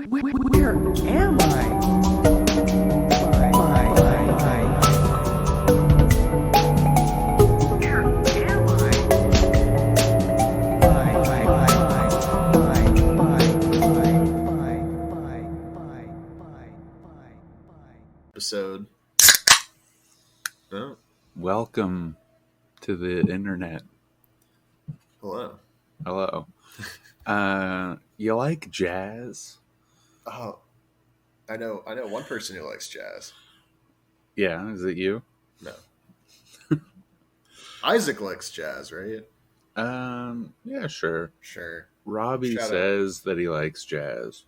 Where am I? Episode. Oh. Welcome to the internet. Hello. Hello. You like jazz? Oh, I know one person who likes jazz. Yeah, is it you? No. Isaac likes jazz, right? Yeah, sure. Sure. Robbie says that he likes jazz.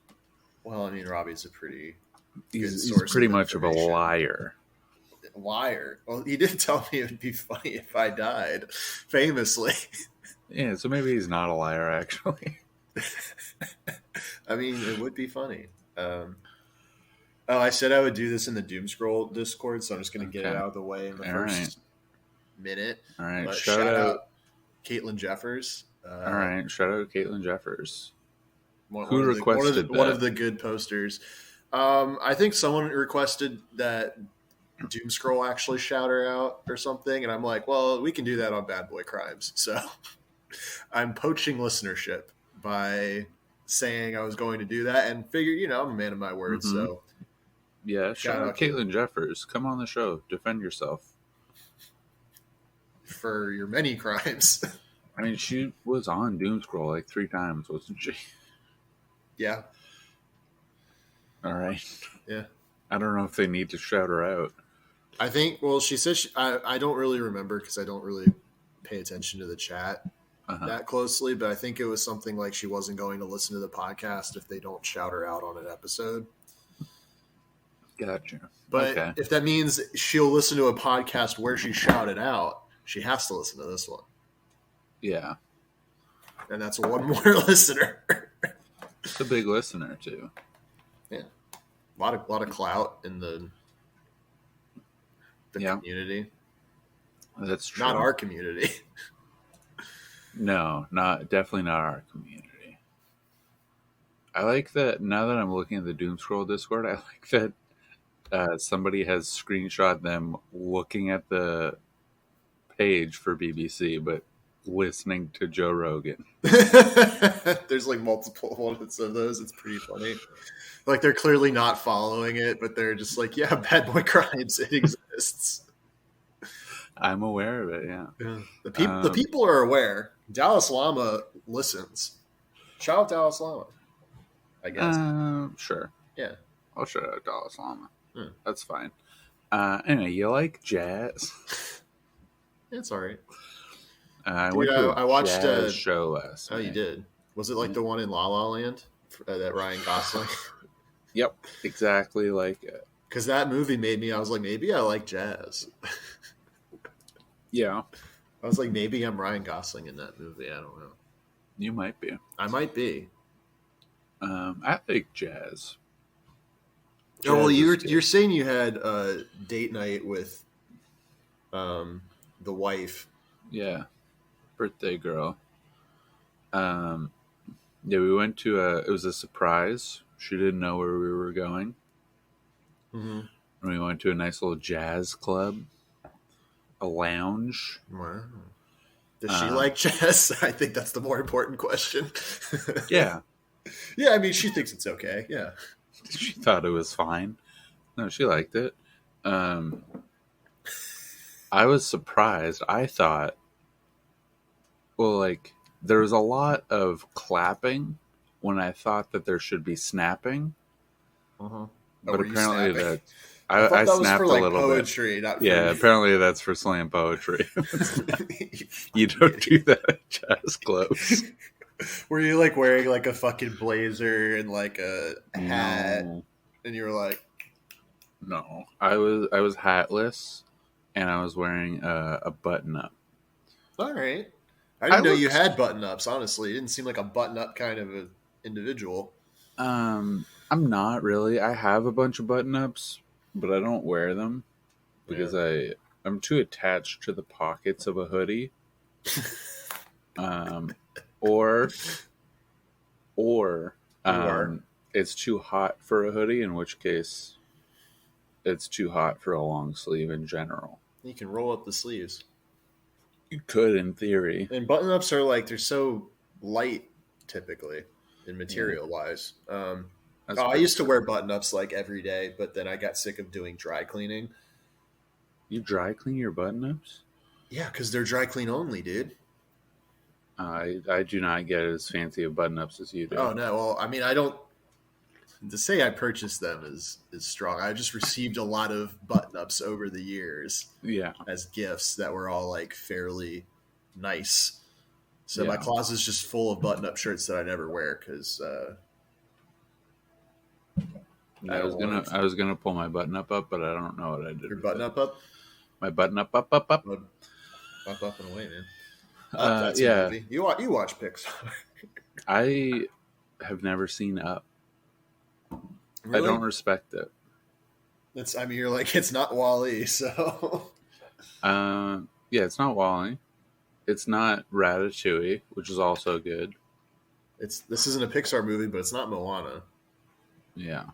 Well, I mean, Robbie's a pretty He's source pretty of much of a information. liar. Liar. Well, he did tell me it would be funny if I died, famously. Yeah, so maybe he's not a liar, actually. I mean, it would be funny. I said I would do this in the Doom Scroll Discord, so I'm just going to get it out of the way in the first minute. All right, shout out Caitlin Jeffers. All right, shout out Caitlin Jeffers. Who requested one of the good posters? I think someone requested that Doom Scroll actually shout her out or something, and I'm like, well, we can do that on Bad Boy Crimes. So I'm poaching listenership by saying I was going to do that, and figure, I'm a man of my word. Mm-hmm. So yeah, shout out Caitlin Jeffers. Come on the show, defend yourself for your many crimes. I mean, she was on Doom Scroll like 3 times, wasn't she? Yeah. All right. Yeah. I don't know if they need to shout her out. I think, well, she says, I don't really remember because I don't really pay attention to the chat that closely, but I think it was something like she wasn't going to listen to the podcast if they don't shout her out on an episode. Gotcha. But if that means she'll listen to a podcast where she shouted out, she has to listen to this one. Yeah. And that's one more listener. It's a big listener, too. Yeah. A lot of clout in the community. That's true. Not our community. No, definitely not our community. I like that now that I'm looking at the Doom Scroll Discord, I like that somebody has screenshot them looking at the page for BBC, but listening to Joe Rogan. There's like multiple ones of those. It's pretty funny. Like they're clearly not following it, but they're just like, yeah, Bad Boy Crimes, it exists. I'm aware of it, yeah. The people are aware. Dallas Llama listens. Shout out Dallas Llama, I guess. Sure. Yeah. I'll shout out Dallas Llama. That's fine. Anyway, you like jazz? It's all right. I watched a show last night. Oh, you did? Was it like the one in La La Land that Ryan Gosling? Yep, exactly like it. Because that movie made me, I was like, maybe I like jazz. Yeah. I was like, maybe I'm Ryan Gosling in that movie. I don't know. You might be. I might be. I like jazz. Oh, well, you're saying you had a date night with the wife. Yeah. Birthday girl. Yeah, we went to it was a surprise. She didn't know where we were going. Mm-hmm. And we went to a nice little jazz club, a lounge. Wow. Does she like jazz? I think that's the more important question. Yeah. Yeah, I mean, she thinks it's okay. Yeah. She thought it was fine. No, she liked it. I was surprised. I thought, well, like, there was a lot of clapping when I thought that there should be snapping. Uh-huh. But apparently that I snapped for, like, a little poetry, bit. Not for yeah, me. Apparently that's for slam poetry. You don't do that at jazz clubs. Were you like wearing like a fucking blazer and like a hat, and you were like, no, I was hatless, and I was wearing a button up. All right, I didn't know you had button ups. Honestly, you didn't seem like a button up kind of a individual. I'm not really. I have a bunch of button ups, but I don't wear them because I'm too attached to the pockets of a hoodie. Or it's too hot for a hoodie, in which case it's too hot for a long sleeve in general. You can roll up the sleeves. You could, in theory. And button-ups are like, they're so light, typically, in material-wise. I used to wear button-ups like every day, but then I got sick of doing dry cleaning. You dry clean your button-ups? Yeah, because they're dry clean only, dude. I do not get as fancy of button-ups as you do. Oh, no. Well, I mean, I don't... To say I purchased them is strong. I just received a lot of button-ups over the years. Yeah. As gifts that were all, like, fairly nice. So my closet's just full of button-up shirts that I never wear because... I was gonna pull my button up, but I don't know what I did. Your button up? My button up. Up and away, man. That's a movie. You watch Pixar. I have never seen Up. Really? I don't respect it. You're like, it's not WALL-E, so. Yeah, it's not WALL-E. It's not Ratatouille, which is also good. This isn't a Pixar movie, but it's not Moana. Yeah.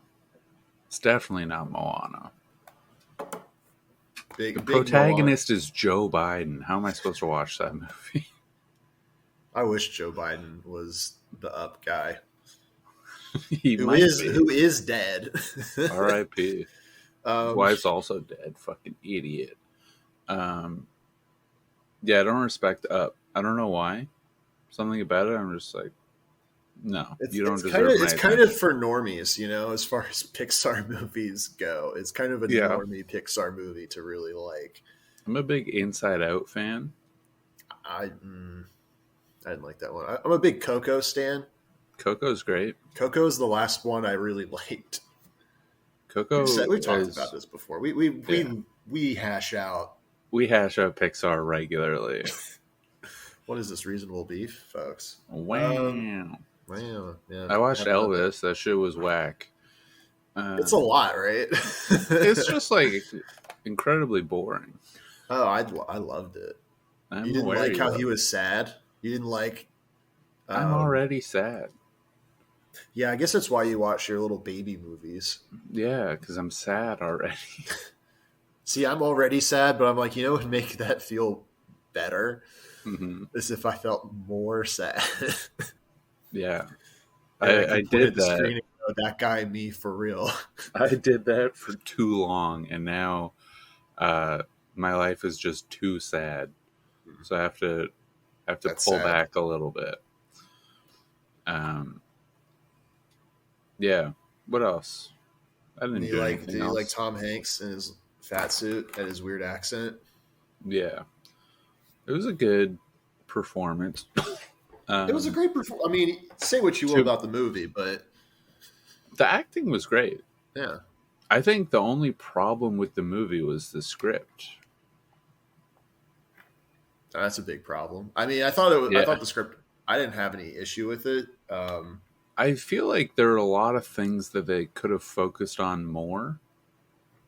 It's definitely not Moana. The protagonist is Joe Biden. How am I supposed to watch that movie? I wish Joe Biden was the Up guy. Who is dead. R.I.P. His wife's also dead. Fucking idiot. Yeah, I don't respect Up. I don't know why. Something about it, I'm just like, no, you don't deserve my It's kind of for normies, as far as Pixar movies go. It's kind of a normie Pixar movie to really like. I'm a big Inside Out fan. I didn't like that one. I'm a big Coco stan. Coco's great. Coco's the last one I really liked. Coco. We talked about this before. We hash out. We hash out Pixar regularly. What is this, Reasonable Beef, folks? Wow. Wow. Yeah. I watched Elvis. That shit was whack. It's a lot, right? It's just like incredibly boring. Oh, I loved it. You didn't like how he was sad? You didn't like... I'm already sad. Yeah, I guess that's why you watch your little baby movies. Yeah, because I'm sad already. See, I'm already sad, but I'm like, what would make that feel better? Mm-hmm. Is if I felt more sad. Yeah. I did that. Screen and go, that guy, me, for real. I did that for too long, and now my life is just too sad. So I have to pull back a little bit. Yeah. What else? I didn't do anything else. Did you like Tom Hanks in his fat suit and his weird accent? Yeah. It was a good performance. It was a great performance. I mean, say what you will about the movie, but... The acting was great. Yeah. I think the only problem with the movie was the script. That's a big problem. I mean, I thought the script... I didn't have any issue with it. I feel like there are a lot of things that they could have focused on more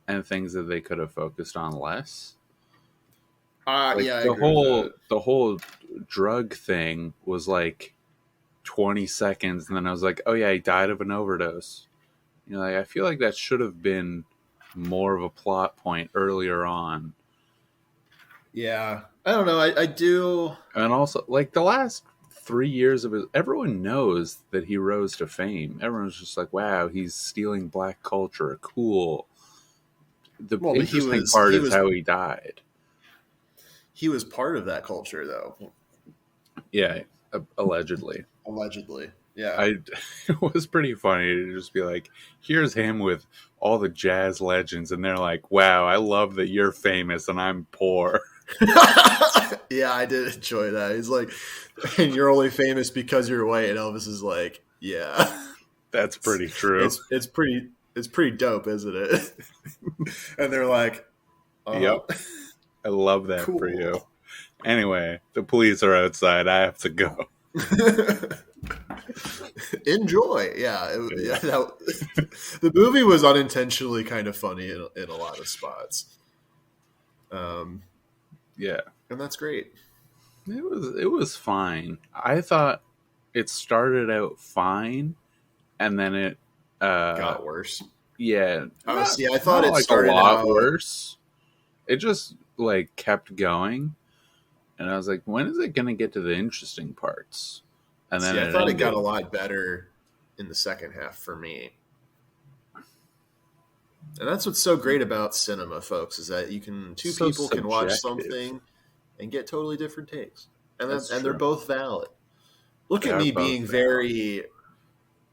and things that they could have focused on less. The whole drug thing was like 20 seconds, and then I was like, oh yeah, he died of an overdose. I feel like that should have been more of a plot point earlier on. Yeah, I don't know. I do, and also like the last 3 years of everyone knows that he rose to fame. Everyone's just like, wow, he's stealing black culture. Cool. The interesting part is how he died. He was part of that culture, though. Yeah, allegedly. Allegedly, yeah. It was pretty funny to just be like, here's him with all the jazz legends, and they're like, wow, I love that you're famous and I'm poor. Yeah, I did enjoy that. He's like, and you're only famous because you're white, and Elvis is like, yeah. That's pretty true. It's pretty dope, isn't it? And they're like, yep. I love that for you. Anyway, the police are outside. I have to go. Enjoy. Yeah. The movie was unintentionally kind of funny in a lot of spots. Yeah. And that's great. It was fine. I thought it started out fine, and then it got worse. Yeah. See, I thought it like started a lot out worse. It just like kept going, and I was like, when is it going to get to the interesting parts? And then I thought it got a lot better in the second half for me. And that's what's so great about cinema, folks, is that you can two people can watch something and get totally different takes, and they're both valid. Look at me being very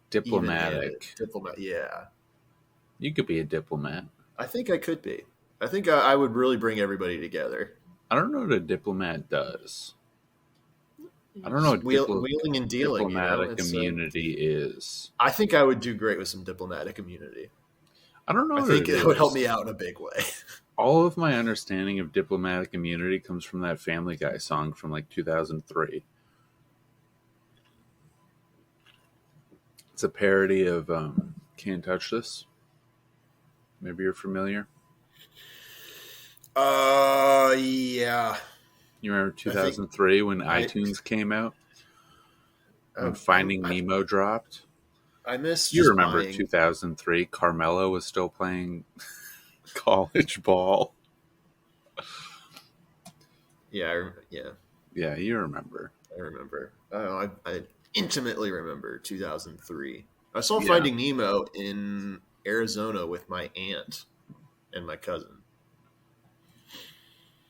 diplomatic. Yeah. You could be a diplomat. I think I could be. I think I would really bring everybody together. I don't know what a diplomat does. I don't know what wheeling and dealing. Diplomatic immunity is. I think I would do great with some diplomatic immunity. I don't know. I think it would help me out in a big way. All of my understanding of diplomatic immunity comes from that Family Guy song from like 2003. It's a parody of Can't Touch This. Maybe you're familiar. Yeah. You remember 2003 when iTunes came out? When Finding Nemo dropped? I missed. You remember 2003? Carmelo was still playing college ball. Yeah. Yeah, you remember. I remember. I intimately remember 2003. I saw Finding Nemo in Arizona with my aunt and my cousin.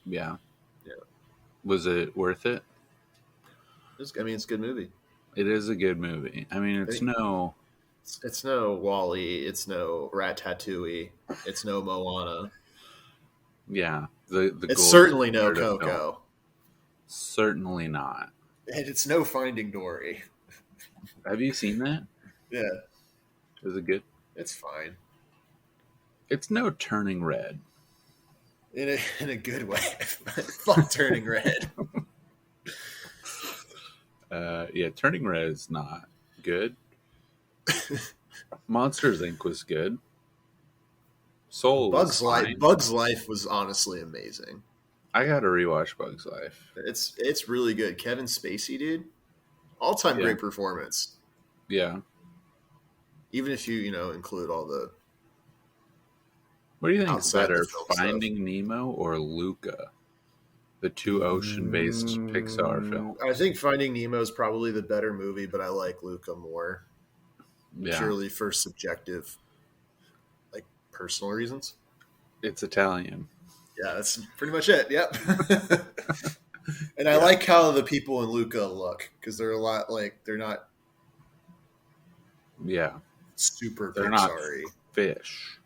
Yeah. Was it worth it? It's a good movie. It is a good movie. I mean, it's no Wall-E. It's no Ratatouille. It's no Moana. Yeah, it's certainly no Coco. Film. Certainly not. And it's no Finding Dory. Have you seen that? Yeah. Is it good? It's fine. It's no Turning Red. In a good way. Fuck Turning Red. Turning Red is not good. Monsters Inc. was good. Soul Bugs Life was honestly amazing. I gotta rewatch Bugs Life. It's really good. Kevin Spacey, dude. All-time great performance. Yeah. Even if you include all the... What do you think is better, Finding Nemo or Luca? The two ocean-based Pixar films. I think Finding Nemo is probably the better movie, but I like Luca more. Yeah. Purely for subjective, personal reasons. It's Italian. Yeah, that's pretty much it. Yep. And I like how the people in Luca look, because they're a lot they're not. Yeah. Super They're Pixar-y. Not fish.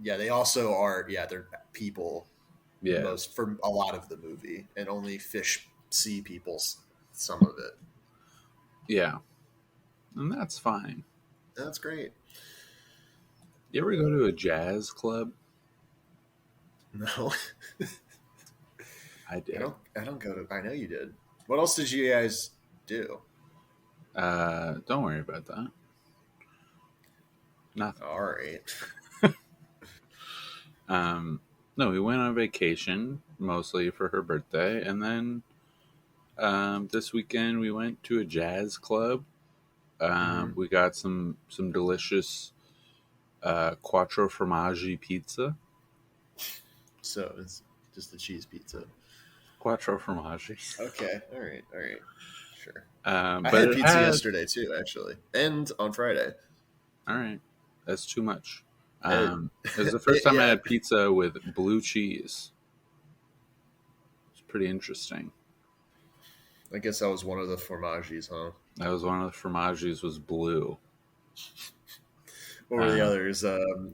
Yeah, they also are. Yeah, they're people. Yeah. For a lot of the movie, and only fish see people some of it. Yeah. And that's fine. That's great. You ever go to a jazz club? No. I did. I don't go to... I know you did. What else did you guys do? Don't worry about that. Nothing. All right. No, we went on vacation mostly for her birthday, and then this weekend we went to a jazz club. We got some delicious quattro formaggi pizza. So it's just the cheese pizza. Quattro formaggi. Okay, all right, sure. I had pizza yesterday too, actually, and on Friday. All right, that's too much. It was the first time I had pizza with blue cheese. It's pretty interesting. I guess that was one of the formaggis, huh? That was one of the formaggis was blue. What were the others?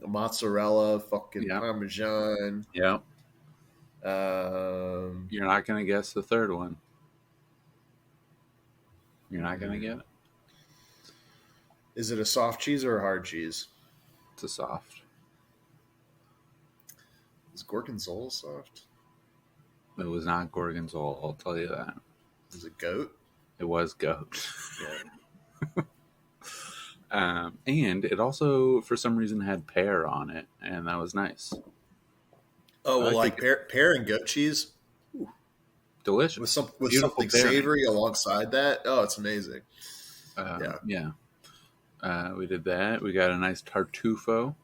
Mozzarella, fucking Parmesan. Yeah. You're not going to guess the third one. You're not going to get it? Is it a soft cheese or a hard cheese? It's a soft. Is Gorgonzola soft? It was not Gorgonzola, I'll tell you that. Was it goat? It was goat. Yeah. And it also, for some reason, had pear on it, and that was nice. Oh, well, pear and goat cheese? Ooh. Delicious. With something savory alongside that? Oh, it's amazing. Yeah. We did that. We got a nice tartufo,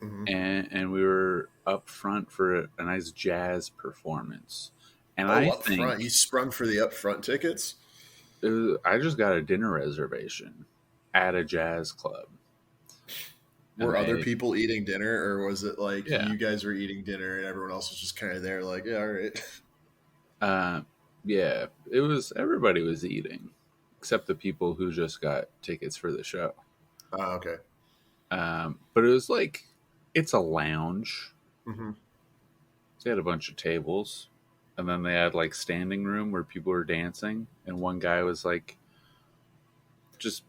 Mm-hmm. and we were up front for a nice jazz performance. And Oh, I up think front. You sprung for the up front tickets? I just got a dinner reservation at a jazz club. Were other people eating dinner, or was it like Yeah. you guys were eating dinner and everyone else was just kind of there like, yeah, all right? Yeah, it was, everybody was eating except the people who just got tickets for the show. Oh, okay. But it was like, it's a lounge. Mm-hmm. So they had a bunch of tables, and then they had like standing room where people were dancing, and one guy was like, just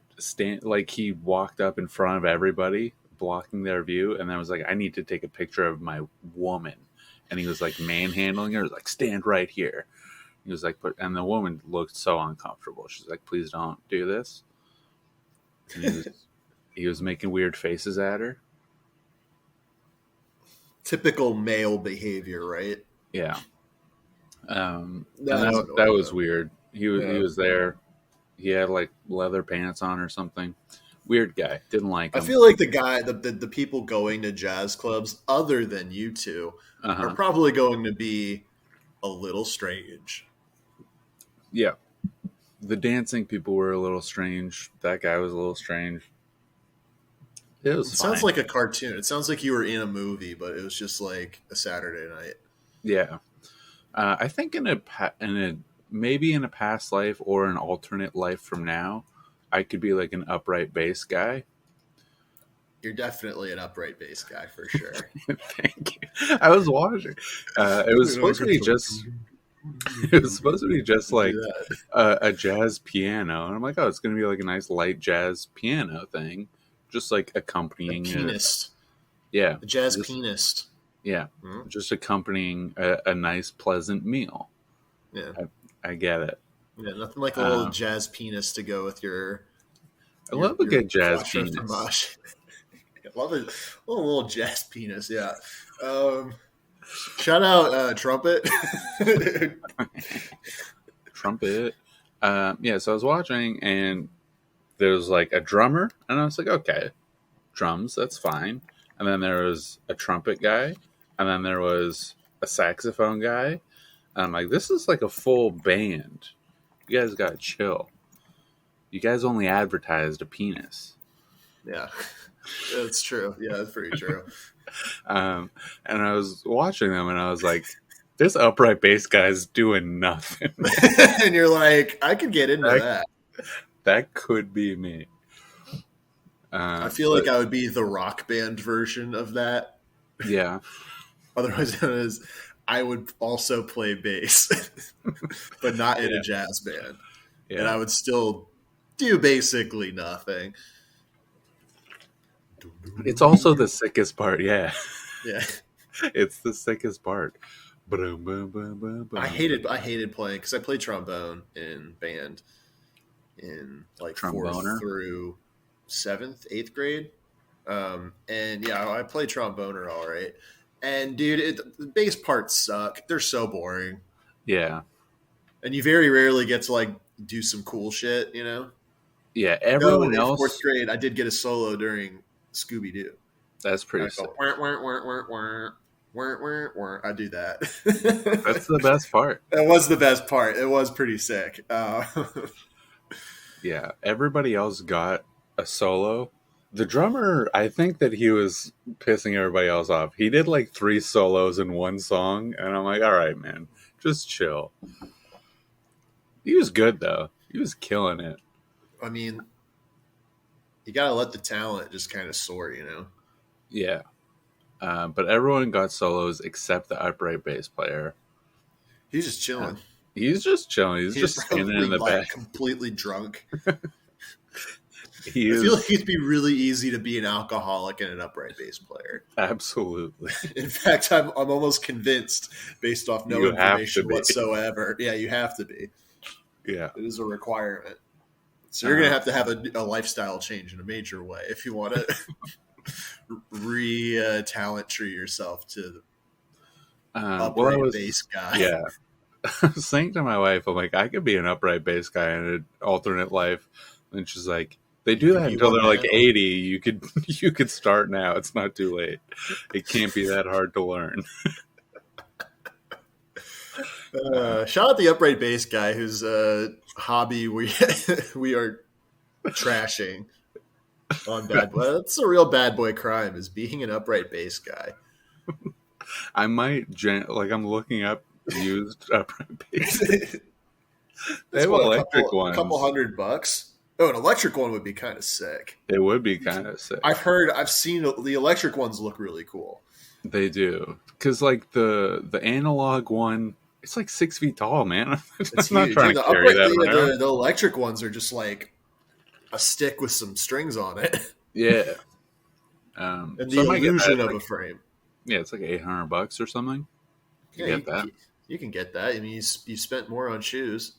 like he walked up in front of everybody, blocking their view, and then was like, I need to take a picture of my woman. And he was like manhandling her, like, stand right here. He was like, and the woman looked so uncomfortable. She's like, please don't do this. And he was making weird faces at her. Typical male behavior, right? Yeah. And That that was weird. He was there. He had like leather pants on or something. Weird guy. Didn't like him. I feel like the people going to jazz clubs, other than you two, are probably going to be a little strange. Yeah. The dancing people were a little strange. That guy was a little strange. It sounds like a cartoon. It sounds like you were in a movie, but it was just like a Saturday night. Yeah. I think maybe in a past life or an alternate life from now, I could be like an upright bass guy. You're definitely an upright bass guy for sure. Thank you. I was watching. It was supposed to be just. It was supposed to be just like a jazz piano, and I'm like, oh, it's going to be like a nice light jazz piano thing, just like accompanying a Penist. Yeah, a jazz Penist. Yeah, just accompanying a nice, pleasant meal. Yeah, I get it. Yeah, nothing like a little jazz penis to go with your. I love a good jazz penis. I love it. A little jazz penis. Yeah. Shout out Trumpet. Trumpet. Yeah, so I was watching, and there was like a drummer, and I was like, okay, drums, that's fine. And then there was a trumpet guy, and then there was a saxophone guy. And I'm like, this is like a full band. You guys got to chill. You guys only advertised a penis. Yeah, that's true. Yeah, that's pretty true. And I was watching them, and I was like, this upright bass guy's doing nothing. And you're like, I could get into that. That could be me. I feel like I would be the rock band version of that. Yeah. Otherwise known as, I would also play bass, but not in a jazz band. Yeah. And I would still do basically nothing. It's also the sickest part, yeah. Yeah. It's the sickest part. I hated playing, because I played trombone in band in like Tromboner? 4th through 7th, 8th grade. And yeah, I play tromboner all right. And dude, the bass parts suck. They're so boring. Yeah. And you very rarely get to like do some cool shit, you know? Yeah, everyone else. In 4th grade, I did get a solo during Scooby-Doo. That's pretty sick. I do that. That's the best part. That was the best part. It was pretty sick. Yeah, everybody else got a solo. The drummer, I think that he was pissing everybody else off. He did like 3 solos in one song, and I'm like, all right, man, just chill. He was good, though. He was killing it. I mean, you got to let the talent just kind of soar, you know? Yeah. But everyone got solos except the upright bass player. He's just chilling. He's just chilling. He's just standing in the back. Completely drunk. I feel like it'd be really easy to be an alcoholic and an upright bass player. Absolutely. In fact, I'm almost convinced, based off no information whatsoever. Yeah, you have to be. Yeah. It is a requirement. So you're going to have a lifestyle change in a major way if you want to talent tree yourself to the upright bass guy. Yeah. I was saying to my wife, I'm like, I could be an upright bass guy in an alternate life. And she's like, They do that until they're like 80. You could start now. It's not too late. It can't be that hard to learn. Shout out the upright bass guy whose hobby we are trashing on Bad Boy. That's a real bad boy crime, is being an upright bass guy. I might I'm looking up used upright bass. They have electric ones. A couple $100. Oh, an electric one would be kind of sick. It would be kind of sick. I've seen the electric ones look really cool. They do, because like the analog one, it's like 6 feet tall, man. I'm not trying to carry that around. The electric ones are just like a stick with some strings on it. Yeah. And the illusion of a frame. Yeah, it's like $800 or something. You can get that. I mean, you spent more on shoes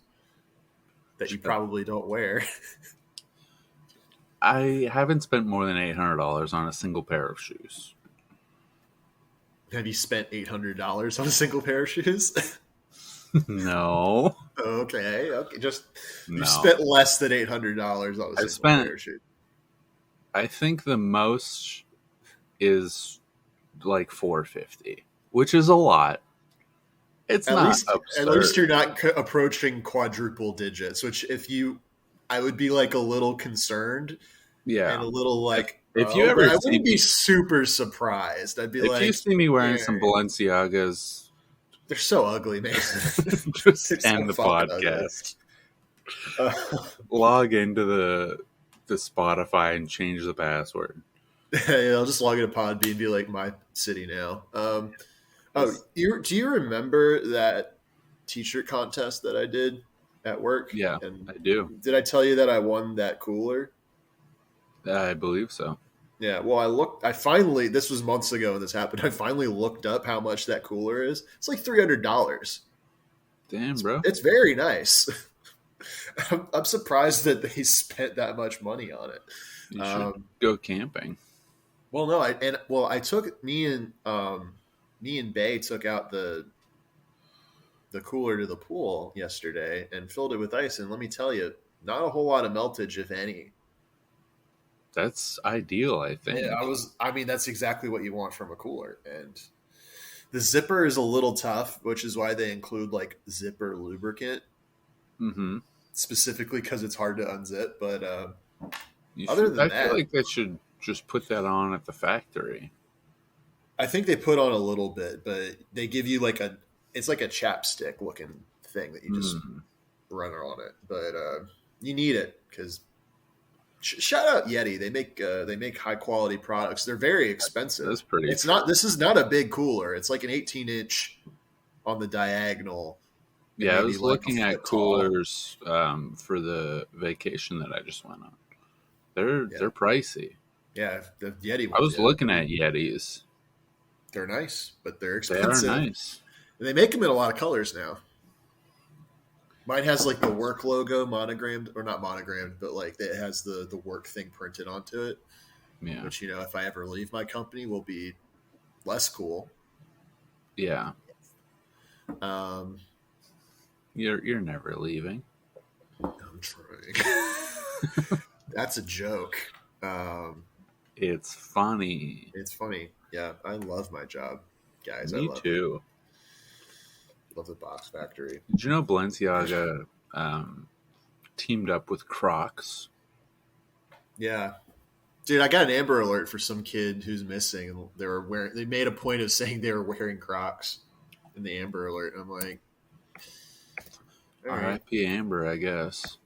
that you probably don't wear. I haven't spent more than $800 on a single pair of shoes. Have you spent $800 on a single pair of shoes? No. Okay. Just you spent less than $800 on a single pair of shoes. I think the most is like $450, which is a lot. It's not absurd. At least you're not approaching quadruple digits, which I would be like a little concerned. Yeah. And a little like, if you ever, I wouldn't be super surprised. I'd be if you see me wearing some Balenciagas, they're so ugly, man. Just end the podcast. Log into the Spotify and change the password. Yeah, I'll just log into Podbean and be like, my city now. Do you remember that t-shirt contest that I did at work? Yeah, I do. Did I tell you that I won that cooler? I believe so. Yeah, well, this was months ago when this happened. I finally looked up how much that cooler is. It's like $300. Damn, bro. It's very nice. I'm surprised that they spent that much money on it. You should go camping. Well, no, I took me and Bay took out the cooler to the pool yesterday and filled it with ice, and let me tell you, not a whole lot of meltage, if any. That's ideal, I think. Yeah, that's exactly what you want from a cooler. And the zipper is a little tough, which is why they include like zipper lubricant. Mm-hmm. Specifically because it's hard to unzip. But I feel like they should just put that on at the factory. I think they put on a little bit, but they give you it's like a chapstick looking thing that you just run on it. But you need it because shout out Yeti. They make high quality products. They're very expensive. That's pretty. This is not a big cooler. It's like an 18-inch on the diagonal. Yeah, I was looking at coolers for the vacation that I just went on. They're pricey. Yeah, the Yeti ones. I was looking at Yetis. They're nice, but they're expensive. They are nice. And they make them in a lot of colors now. Mine has like the work logo monogrammed, or not monogrammed, but like it has the work thing printed onto it. Yeah. Which, if I ever leave my company, will be less cool. Yeah. You're never leaving. I'm trying. That's a joke. It's funny. It's funny. Yeah, I love my job, guys. Me too. Love the box factory. Did you know Balenciaga teamed up with Crocs? Yeah. Dude, I got an Amber Alert for some kid who's missing, and they made a point of saying they were wearing Crocs in the Amber Alert. I'm like, R.I.P. Amber, I guess.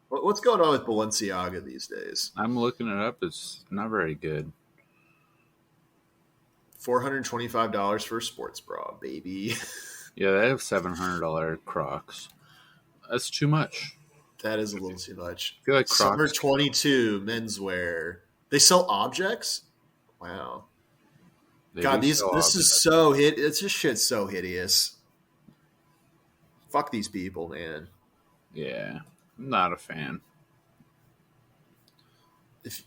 What's going on with Balenciaga these days? I'm looking it up. It's not very good. $425 for a sports bra, baby. Yeah, they have $700 Crocs. That's too much. That is a little too much. I feel like Crocs. Summer 22 menswear. They sell objects? Wow. God, this is so it's just shit's so hideous. Fuck these people, man. Yeah, I'm not a fan.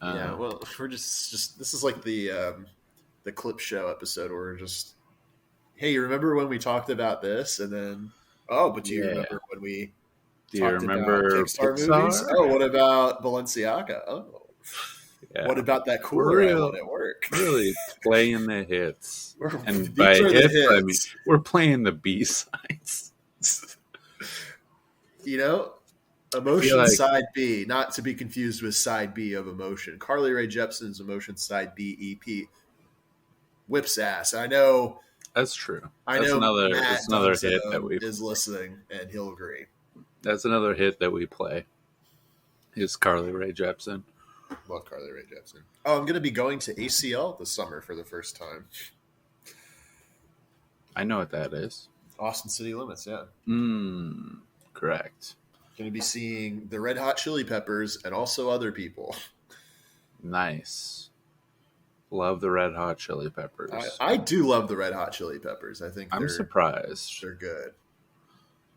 Well, we're just this is like the clip show episode where we're just, hey, you remember when we talked about this? And then, but do you remember when we Do you Talked about remember Pixar Pixar? movies. Oh, what about Balenciaga? Oh, Yeah. what about that cooler I want at work? Really playing the hits. And by These are the hits, I mean, hits. we're playing the B-sides. You know, Emotion Side B, not to be confused with Side B of Emotion. Carly Rae Jepsen's Emotion Side B EP whips ass. I know. That's true. That's another hit that we is listening, and he'll agree. That's another hit that we play. Is Carly Rae Jepsen. Love Carly Rae Jepsen. Oh, I'm going to be going to ACL this summer for the first time. I know what that is. Austin City Limits, yeah. Correct. Going to be seeing the Red Hot Chili Peppers and also other people. Nice. Love the Red Hot Chili Peppers. I do love the Red Hot Chili Peppers. I think I'm surprised. They're good.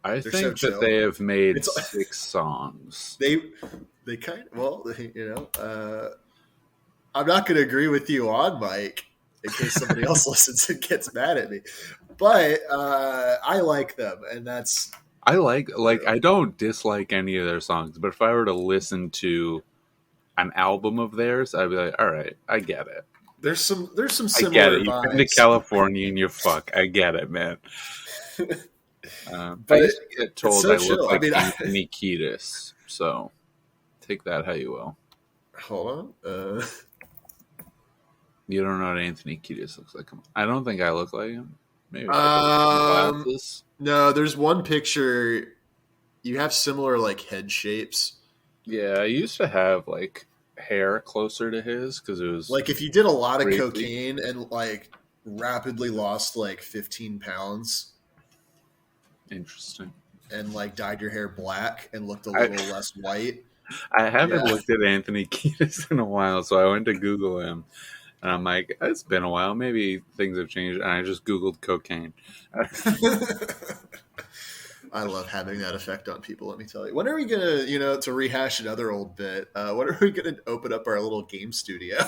They're think that they have made 6 songs. They kind of, well, I'm not going to agree with you on Mike in case somebody else listens and gets mad at me. But I like them, and that's... I I don't dislike any of their songs, but if I were to listen to an album of theirs, I'd be like, all right, I get it. There's some similar I get it. vibes. You've been to California and you fuck. I get it, man. But I used to get told so I look like Anthony Kiedis, so take that how you will. Hold on. You don't know what Anthony Kiedis looks like. I don't think I look like him. Maybe glasses. No, there's one picture. You have similar like head shapes. Yeah, I used to have like hair closer to his because it was like if you did a lot of cocaine and like rapidly lost like 15 pounds. Interesting. And like dyed your hair black and looked a little less white. I haven't looked at Anthony Kiedis in a while, so I went to Google him. And I'm like, it's been a while. Maybe things have changed. And I just Googled cocaine. I love having that effect on people, let me tell you. When are we going to, to rehash another old bit, when are we going to open up our little game studio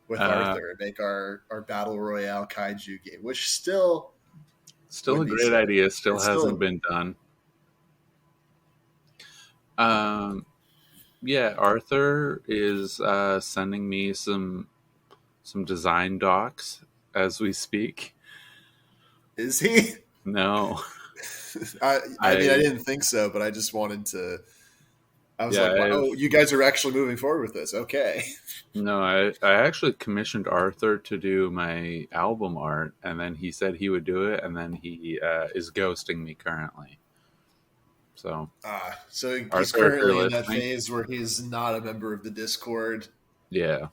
with Arthur and make our Battle Royale Kaiju game, which still a great idea. Still hasn't been done. Yeah, Arthur is sending me some design docs as we speak. Is he? No. I mean, I didn't think so, but I just wanted to. I was like, "Oh, you guys are actually moving forward with this." Okay. No, I actually commissioned Arthur to do my album art, and then he said he would do it, and then he is ghosting me currently. So he's currently in that phase where he's not a member of the Discord. Yeah.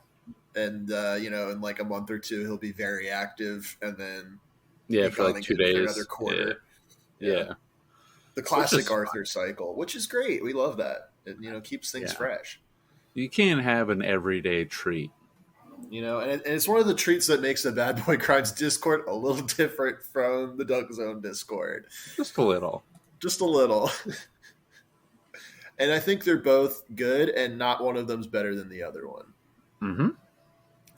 And, in like a month or two, he'll be very active. And then for like 2 days. Another quarter. Yeah. The classic Arthur cycle, which is great. We love that. It, keeps things fresh. You can't have an everyday treat. And it's one of the treats that makes the Bad Boy Crimes Discord a little different from the Dunk Zone Discord. Just a little. Just a little. And I think they're both good, and not one of them's better than the other one. Mm-hmm.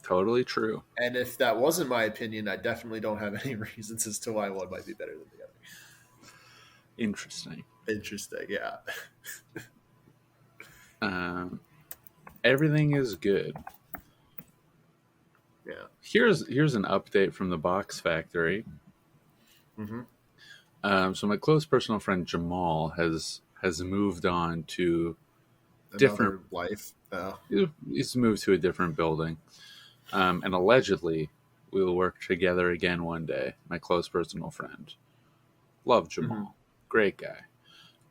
Totally true. And if that wasn't my opinion, I definitely don't have any reasons as to why one might be better than the other. Interesting, yeah. Everything is good. Yeah. Here's an update from the Box Factory. Mm-hmm. So my close personal friend Jamal has moved on to different life. Oh. He's moved to a different building, and allegedly we will work together again one day. My close personal friend, love Jamal, great guy.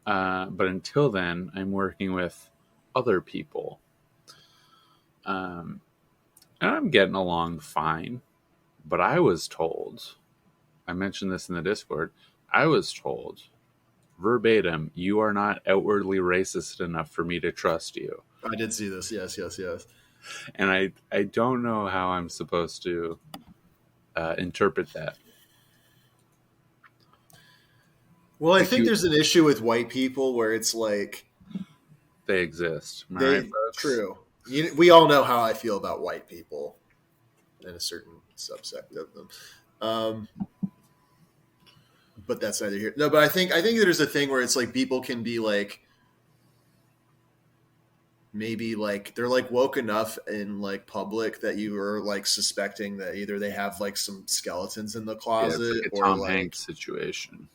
But until then, I'm working with other people, and I'm getting along fine. But I was told, I mentioned this in the Discord. I was told, verbatim, you are not outwardly racist enough for me to trust you. I did see this. Yes. And I don't know how I'm supposed to interpret that. Well, I think there's an issue with white people where it's like... They exist. Right, true. We all know how I feel about white people and a certain subsect of them. but that's neither here. No, but I think there's a thing where it's like people can be like, maybe like they're like woke enough in like public that you are like suspecting that either they have like some skeletons in the closet, it's like a Tom Hanks situation.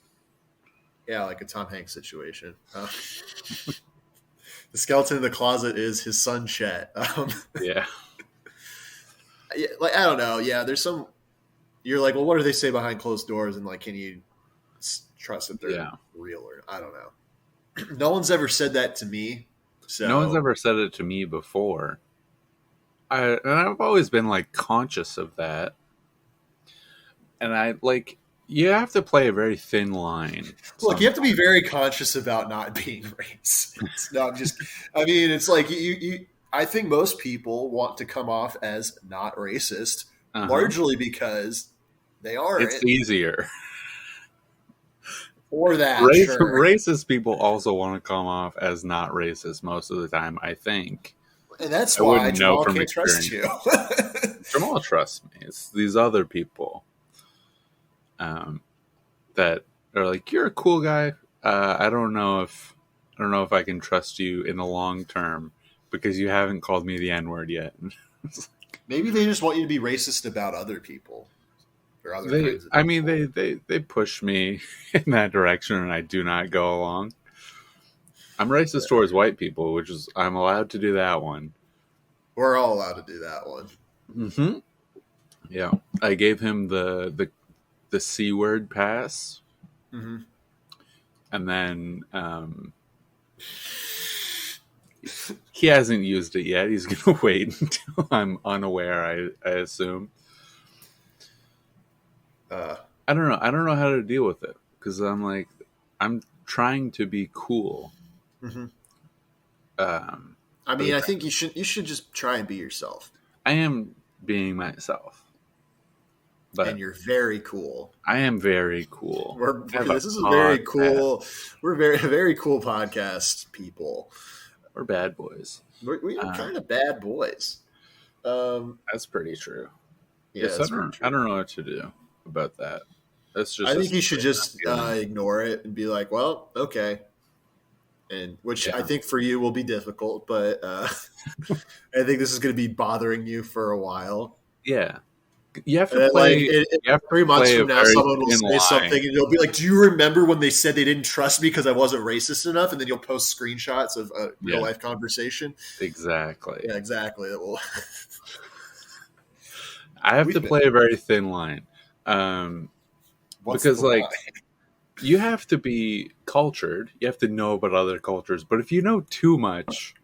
Yeah, like a Tom Hanks situation. The skeleton in the closet is his son Chet. Yeah, like I don't know. Yeah, there's some. You're like, well, what do they say behind closed doors? And like, can you trust that they're real or I don't know. No one's ever said that to me. So. No one's ever said it to me before. And I've always been like conscious of that. And I like, you have to play a very thin line. Look, you have to be very conscious about not being racist. No, I mean, it's like I think most people want to come off as not racist, largely because they aren't. It's easier. Or that racist people also want to come off as not racist most of the time, I think. And that's why Jamal can't trust you. Jamal trusts me. It's these other people that are like, you're a cool guy. I don't know if I can trust you in the long term because you haven't called me the N-word yet. Maybe they just want you to be racist about other people. They push me in that direction, and I do not go along. I'm racist towards white people, which is I'm allowed to do that one. We're all allowed to do that one. Mm-hmm. Yeah, I gave him the C word pass, and then he hasn't used it yet. He's going to wait until I'm unaware. I assume. I don't know. I don't know how to deal with it because I'm like, I'm trying to be cool. Mm-hmm. I mean, I think you should just try and be yourself. I am being myself, and you're very cool. I am very cool. This is a very cool. We're very cool podcast people. We're bad boys. We are kind of bad boys. That's pretty true. Yeah, I don't know what to do about that. That's just. I think you should just ignore it and be like, "Well, okay," and which I think for you will be difficult, but I think this is going to be bothering you for a while. Yeah, you have to play. Like, 3 months from now, someone will say something, and you'll be like, "Do you remember when they said they didn't trust me because I wasn't racist enough?" And then you'll post screenshots of a real life conversation. Exactly. Yeah, exactly. I have to play a very thin line. Because like you have to be cultured, you have to know about other cultures, but if you know too much,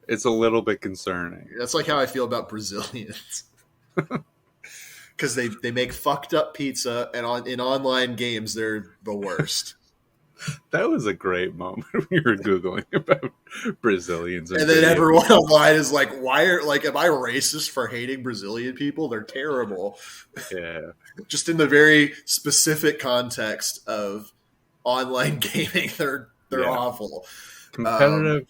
it's a little bit concerning. That's like how I feel about Brazilians. Because they make fucked up pizza, and in online games they're the worst. That was a great moment when you were Googling about Brazilians. And then everyone online is like, am I racist for hating Brazilian people? They're terrible. Yeah. Just in the very specific context of online gaming, they're awful. Competitive,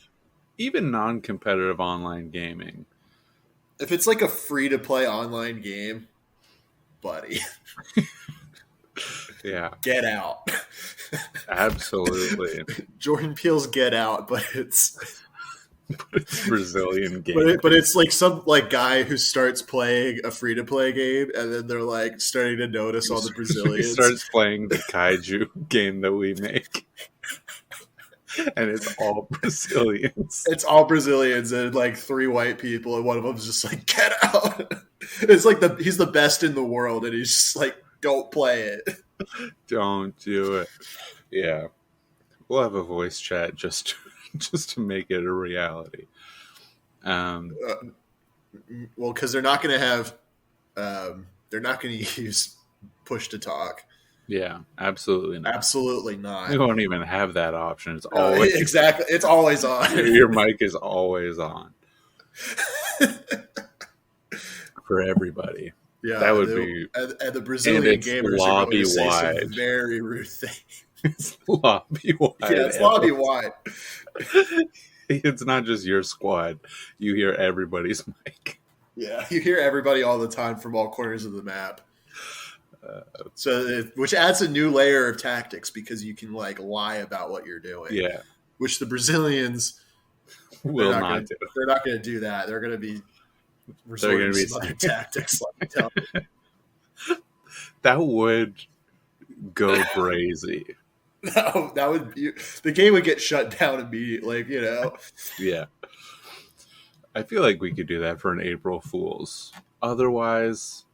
even non-competitive online gaming. If it's like a free-to-play online game, buddy. Yeah. Get out. Absolutely. Jordan Peele's Get Out, but it's Brazilian game. But it's like some like guy who starts playing a free to play game, and then they're like starting to notice all the Brazilians. He starts playing the kaiju game that we make. And it's all Brazilians. It's all Brazilians and like 3 white people, and one of them's just like, get out. It's like he's the best in the world, and he's just like, don't play it. Don't do it. Yeah. We'll have a voice chat just to make it a reality. Well, because they're not going to have they're not going to use push to talk. Yeah, absolutely not. Absolutely not. We won't even have that option. It's always exactly. It's always on. Your mic is always on for everybody. Yeah, that would be. And the Brazilian gamers are going to say some very rude things. It's lobby wide. Yeah, it's lobby wide. It's not just your squad. You hear everybody's mic. Yeah, you hear everybody all the time from all corners of the map. Which adds a new layer of tactics because you can like lie about what you're doing. Yeah. Which the Brazilians Will not do. They're not going to do that. They're going to be resorting to some other tactics. Let me tell you. That would go crazy. That would be, the game would get shut down immediately. Yeah. I feel like we could do that for an April Fool's. Otherwise,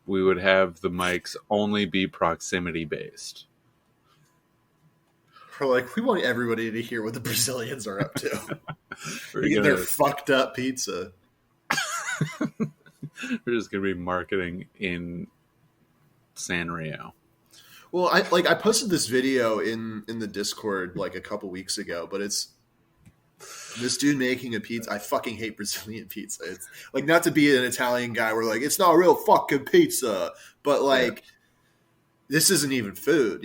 we would have the mics only be proximity based. We're like, we want everybody to hear what the Brazilians are up to. We're Their fucked up pizza. We're just gonna be marketing in Sanrio. Well, I posted this video in the Discord like a couple weeks ago, but it's this dude making a pizza. I fucking hate Brazilian pizza. It's like, not to be an Italian guy, we're like, it's not a real fucking pizza, but like, this isn't even food,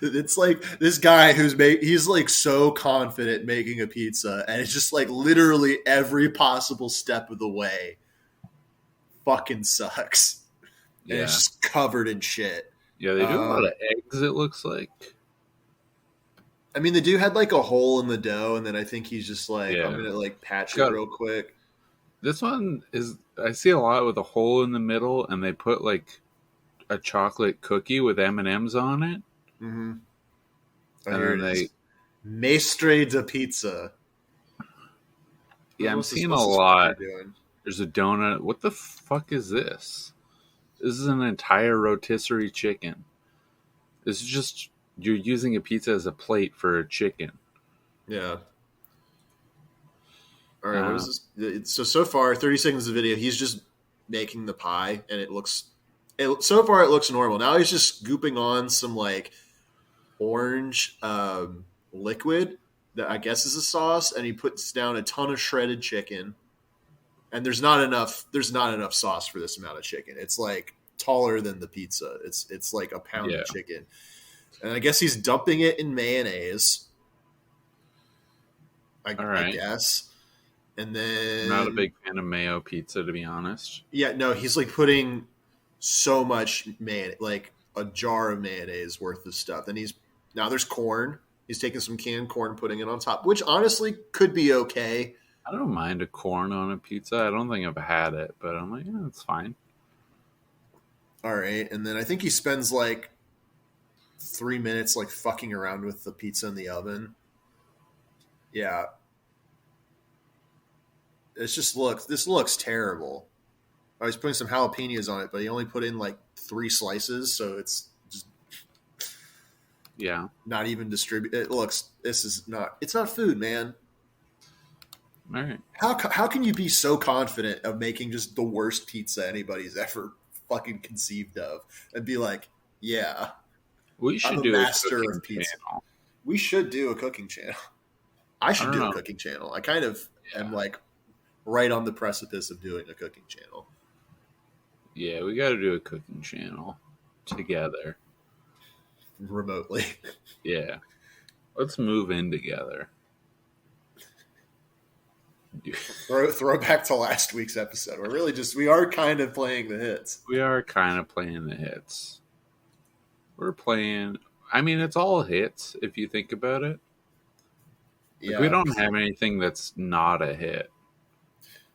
It's like this guy he's like so confident making a pizza, and it's just like literally every possible step of the way fucking sucks. Yeah. And it's just covered in shit. Yeah, they do a lot of eggs, it looks like. I mean, the dude had like a hole in the dough, and then I think he's just like, I'm going to like patch it real quick. This one I see a lot with a hole in the middle, and they put like a chocolate cookie with M&Ms on it. Mm-hmm. And then they Mestre de Pizza. Yeah, I'm seeing a lot. There's a donut. What the fuck is this? This is an entire rotisserie chicken. This is just, you're using a pizza as a plate for a chicken. Yeah. All right, what is this? So far, 30 seconds of video, he's just making the pie, and so far it looks normal. Now he's just scooping on some like orange liquid that I guess is a sauce, and he puts down a ton of shredded chicken. And there's not enough sauce for this amount of chicken. It's like taller than the pizza. It's like a pound of chicken. And I guess he's dumping it in mayonnaise. I guess. And then I'm not a big fan of mayo pizza, to be honest. Yeah, no, he's like putting so much mayonnaise, like a jar of mayonnaise worth of stuff. Then now there's corn. He's taking some canned corn, putting it on top, which honestly could be okay. I don't mind a corn on a pizza. I don't think I've had it, but I'm like, yeah, it's fine. All right. And then I think he spends like 3 minutes like fucking around with the pizza in the oven. Yeah. This looks terrible. I was putting some jalapenos on it, but he only put in like 3 slices, so it's just not even distributed. It's not food, man. All right. How can you be so confident of making just the worst pizza anybody's ever fucking conceived of and be like, yeah, we should do a master of pizza channel. We should do a cooking channel. I should do a cooking channel. I kind of am like right on the precipice of doing a cooking channel. Yeah, we got to do a cooking channel together. Remotely. Yeah. Let's move in together. Throw back to last week's episode. We are kind of playing the hits. We are kind of playing the hits. We're playing, I mean, it's all hits if you think about it. Yeah. We don't have anything that's not a hit.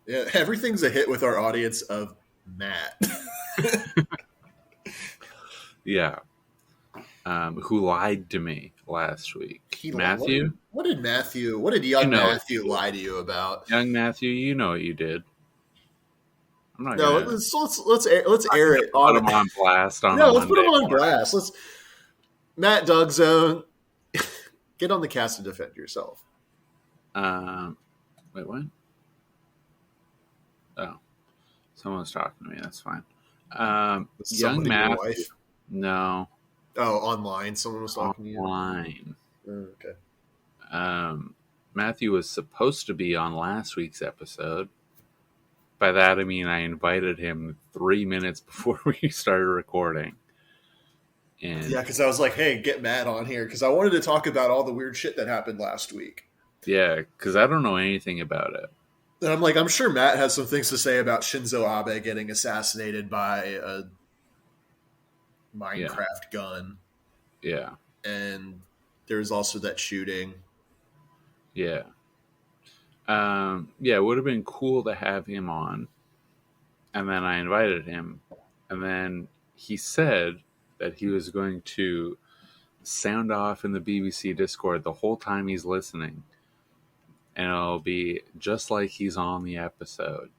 Yeah, everything's a hit with our audience of Matt. Yeah. Who lied to me last week? Matthew? What did young Matthew lie to you about? Young Matthew, you know what you did. I'm not gonna... let's air it. Put him on blast on let's put him on blast. Matt Dugzone, get on the cast and defend yourself. Wait, what? Oh, someone's talking to me. That's fine. Young Matthew. No. Oh, online. Someone was talking to you? Online. Okay. Matthew was supposed to be on last week's episode. By that, I mean I invited him 3 minutes before we started recording. And yeah, because I was like, hey, get Matt on here. Because I wanted to talk about all the weird shit that happened last week. Yeah, because I don't know anything about it. And I'm like, I'm sure Matt has some things to say about Shinzo Abe getting assassinated by a Minecraft gun. Yeah. And there's also that shooting. Yeah. It would have been cool to have him on. And then I invited him. And then he said that he was going to sound off in the BBC Discord the whole time he's listening. And it'll be just like he's on the episode.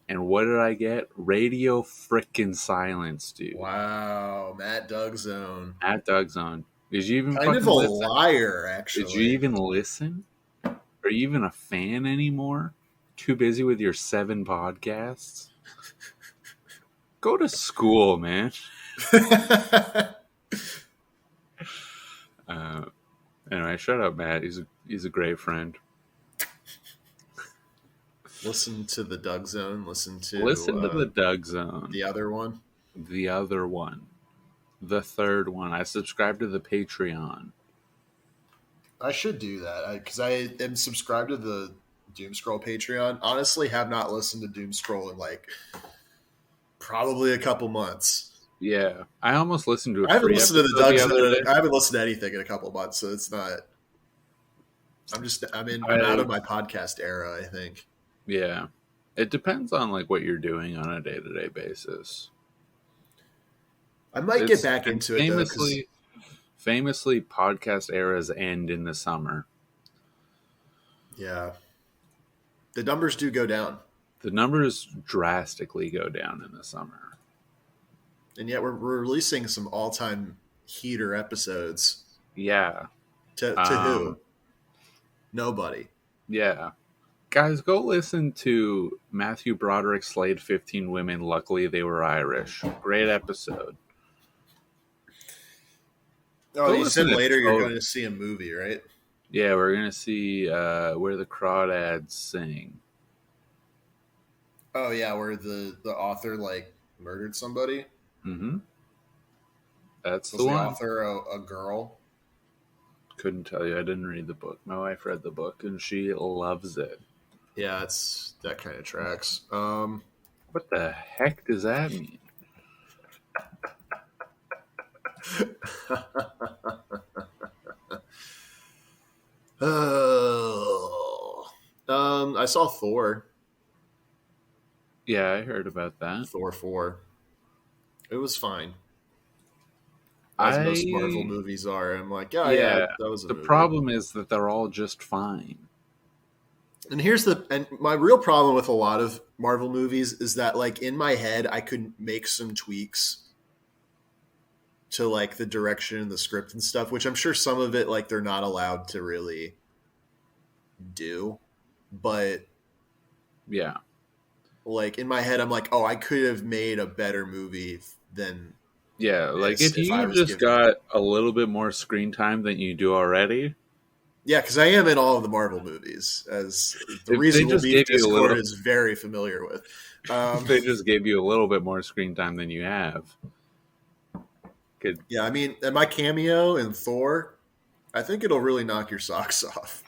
And what did I get? Radio frickin' silence, dude. Wow, Matt Dougzone. At Dougzone. Did you even kind of a listen? Liar, actually. Did you even listen? Are you even a fan anymore? Too busy with your 7 podcasts? Go to school, man. Anyway, shut up, Matt. He's a great friend. Listen to the Doug Zone. Listen to the Doug Zone. The other one. The other one. The third one. I subscribe to the Patreon. I should do that because I am subscribed to the Doomscroll Patreon. Honestly, have not listened to Doomscroll in like probably a couple months. Yeah, I almost listened to. I haven't listened to the Doug Zone. I haven't listened to anything in a couple months, so it's not. I'm out of my podcast era, I think. Yeah, it depends on like what you're doing on a day-to-day basis. I might get back into it. Famously, podcast eras end in the summer. Yeah, the numbers do go down. The numbers drastically go down in the summer, and yet we're releasing some all-time heater episodes. Yeah, to who? Nobody. Yeah. Guys, go listen to Matthew Broderick slayed 15 women. Luckily, they were Irish. Great episode. Oh, you said later you're going to see a movie, right? Yeah, we're going to see Where the Crawdads Sing. Oh, yeah, where the author, like, murdered somebody? Mm-hmm. Was the author a girl? Couldn't tell you. I didn't read the book. My wife read the book, and she loves it. Yeah, that kind of tracks. What the heck does that mean? I saw Thor. Yeah, I heard about that. Thor 4. It was fine. As most Marvel movies are. I'm like, yeah, that was a movie. Problem is that they're all just fine. And my real problem with a lot of Marvel movies is that, like, in my head, I could make some tweaks to, like, the direction and the script and stuff, which I'm sure some of it, like, they're not allowed to really do. But yeah, like, in my head, I'm like, I could have made a better movie than. Yeah, like if you just got a little bit more screen time than you do already. Yeah, because I am in all of the Marvel movies, as the Reasonable Beef Discord is very familiar with. They just gave you a little bit more screen time than you have. Yeah, I mean, and my cameo in Thor, I think it'll really knock your socks off.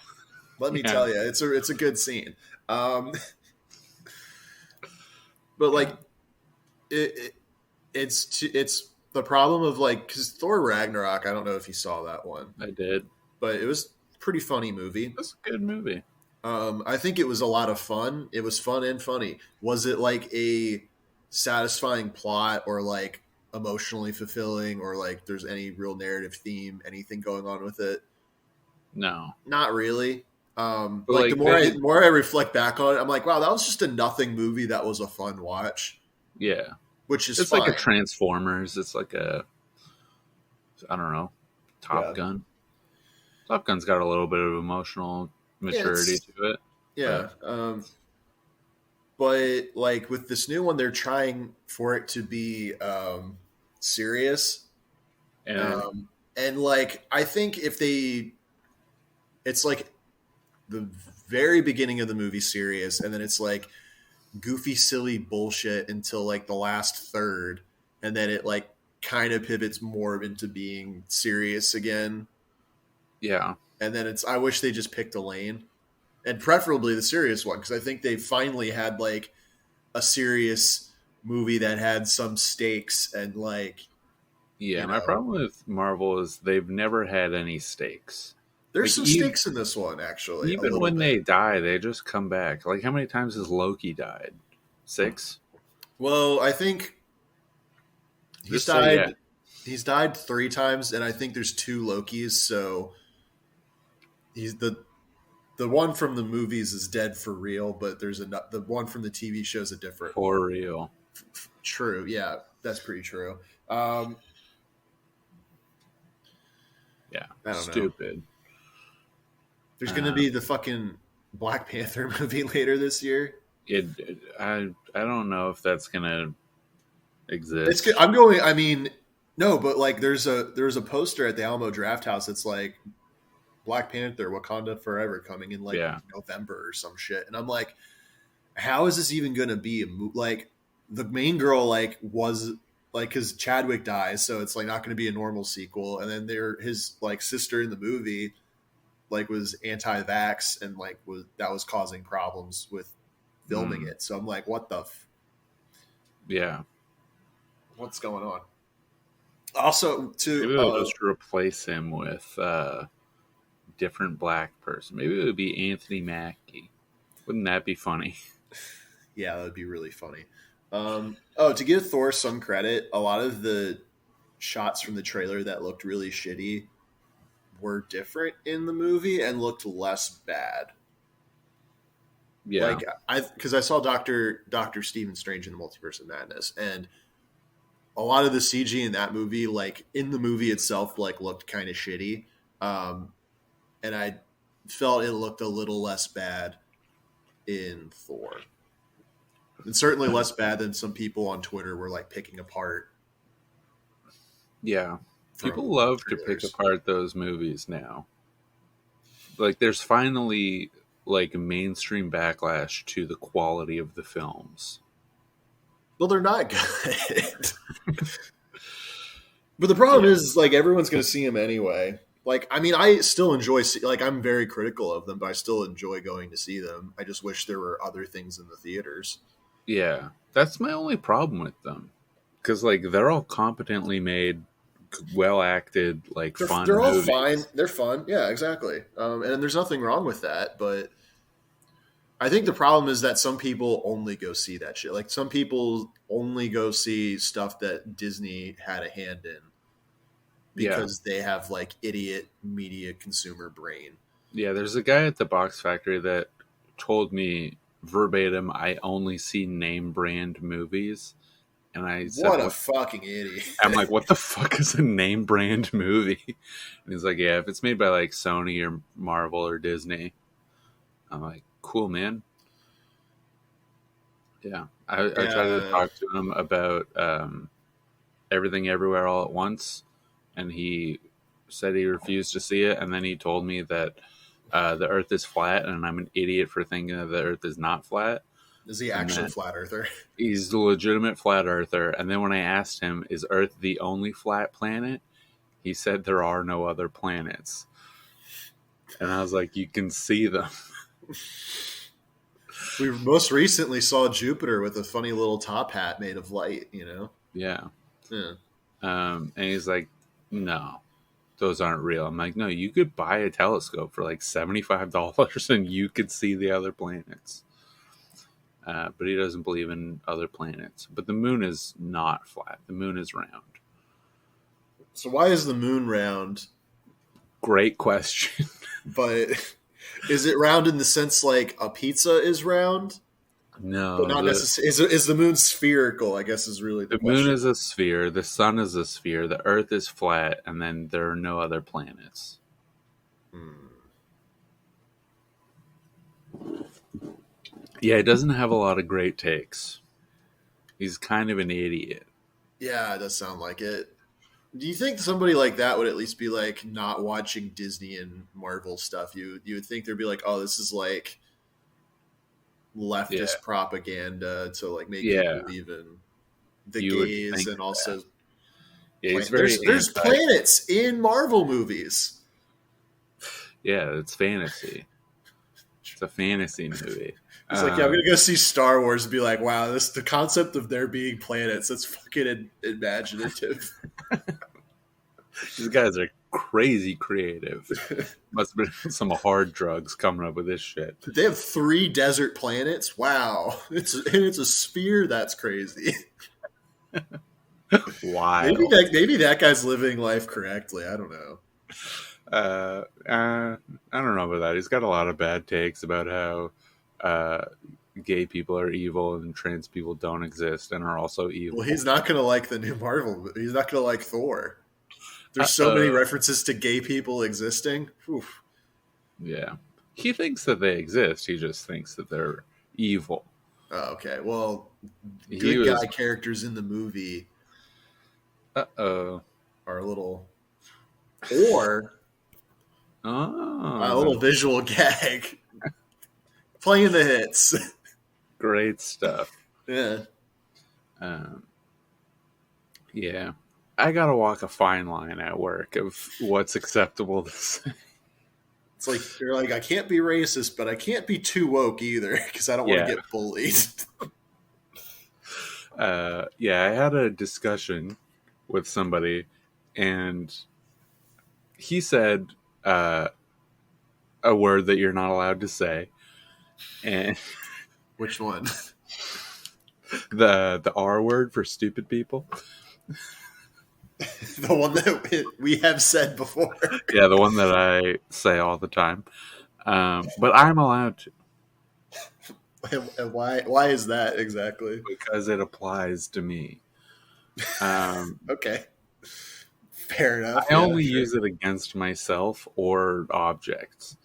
Let me tell you, it's a good scene. But like, it's the problem of, like, because Thor Ragnarok, I don't know if you saw that one. I did, but it was a pretty funny movie. It's a good movie. I think it was a lot of fun. It was fun and funny. Was it like a satisfying plot, or like emotionally fulfilling, or like there's any real narrative theme, anything going on with it? No, not really. But like the more I reflect back on it, I'm like, wow, that was just a nothing movie that was a fun watch. Yeah, which is it's fine. Like a Transformers. It's like a, I don't know, Top Gun. Top Gun's got a little bit of emotional maturity to it. Yeah. But like with this new one, they're trying for it to be serious. And like, I think it's like the very beginning of the movie serious, and then it's like goofy, silly bullshit until like the last third. And then it like kind of pivots more into being serious again. Yeah. And then I wish they just picked a lane and preferably the serious one, because I think they finally had like a serious movie that had some stakes and like. Yeah, my problem with Marvel is they've never had any stakes. There's some stakes in this one, actually. Even when they die, they just come back. Like, how many times has Loki died? 6? Well, I think he's died 3 times, and I think there's 2 Lokis, so he's the one from the movies is dead for real, but there's the one from the TV show is a different for real. True, yeah, that's pretty true. Yeah, I don't stupid. know. There's going to be the fucking Black Panther movie later this year. I don't know if that's going to exist. No, but like there's a poster at the Alamo Drafthouse that's like Black Panther, Wakanda Forever coming in like November or some shit, and I'm like, how is this even going to be like the main girl like was like because Chadwick dies, so it's like not going to be a normal sequel, and then his like sister in the movie like was anti-vax and like that was causing problems with filming it. So I'm like, what the what's going on? Also, maybe they'll just replace him with different black person. Maybe it would be Anthony Mackie. Wouldn't that be funny? Yeah, that would be really funny. To give Thor some credit, a lot of the shots from the trailer that looked really shitty were different in the movie and looked less bad. Yeah, because I saw Doctor Stephen Strange in the Multiverse of Madness, and a lot of the CG in that movie, like in the movie itself, like looked kind of shitty, and I felt it looked a little less bad in Thor, and certainly less bad than some people on Twitter were like picking apart. Yeah. People love to pick apart those movies now. Like, there's finally like mainstream backlash to the quality of the films. Well, they're not good. But the problem is, like, everyone's going to see them anyway. Like, I mean, I still enjoy, like, I'm very critical of them, but I still enjoy going to see them. I just wish there were other things in the theaters. Yeah, that's my only problem with them. Because, like, they're all competently made, well acted, like fun. They're all movies. fine. They're fun. Yeah, exactly. And there's nothing wrong with that. But I think the problem is that some people only go see that shit. Like some people only go see stuff that Disney had a hand in because they have like idiot media consumer brain. Yeah, there's a guy at the Box Factory that told me verbatim, I only see name brand movies. And I said, what a fucking idiot. I'm like, what the fuck is a name brand movie? And he's like, yeah, if it's made by like Sony or Marvel or Disney. I'm like, cool, man. Yeah. I tried to talk to him about Everything Everywhere All at Once. And he said he refused to see it. And then he told me that the earth is flat and I'm an idiot for thinking that the earth is not flat. Is he actually flat earther? He's the legitimate flat earther. And then when I asked him, is Earth the only flat planet? He said there are no other planets. And I was like, you can see them. We most recently saw Jupiter with a funny little top hat made of light, you know? Yeah. And he's like, no, those aren't real. I'm like, no, you could buy a telescope for like $75 and you could see the other planets. But he doesn't believe in other planets. But the moon is not flat. The moon is round. So why is the moon round? Great question. But is it round in the sense like a pizza is round? No. But not necessarily. Is the moon spherical, I guess is really the question. The moon is a sphere. The sun is a sphere. The earth is flat. And then there are no other planets. Yeah, he doesn't have a lot of great takes. He's kind of an idiot. Yeah, it does sound like it. Do you think somebody like that would at least be like not watching Disney and Marvel stuff? You would think they'd be like, oh, this is like leftist propaganda to like make you believe in the gays and also there's planets in Marvel movies. Yeah, it's fantasy. It's a fantasy movie. He's like, yeah, I'm gonna go see Star Wars and be like, wow, the concept of there being planets, that's fucking imaginative. These guys are crazy creative. Must have been some hard drugs coming up with this shit. They have 3 desert planets. Wow, it's a sphere. That's crazy. Wow. Maybe that guy's living life correctly. I don't know. I don't know about that. He's got a lot of bad takes about how gay people are evil and trans people don't exist and are also evil. Well, he's not gonna like the new Marvel. He's not gonna like Thor. There's so many references to gay people existing. Oof. Yeah. He thinks that they exist. He just thinks that they're evil. Oh, okay. Well, good guy characters in the movie are a little... Or a little visual gag. Playing the hits. Great stuff. Yeah. Yeah. I gotta walk a fine line at work of what's acceptable to say. It's like, you're like, I can't be racist, but I can't be too woke either because I don't want to get bullied. Yeah, I had a discussion with somebody and he said a word that you're not allowed to say. And which one? The R word for stupid people. The one that we have said before. Yeah, the one that I say all the time. But I'm allowed to. And why is that exactly? Because it applies to me. Okay. Fair enough. I only use it against myself or objects.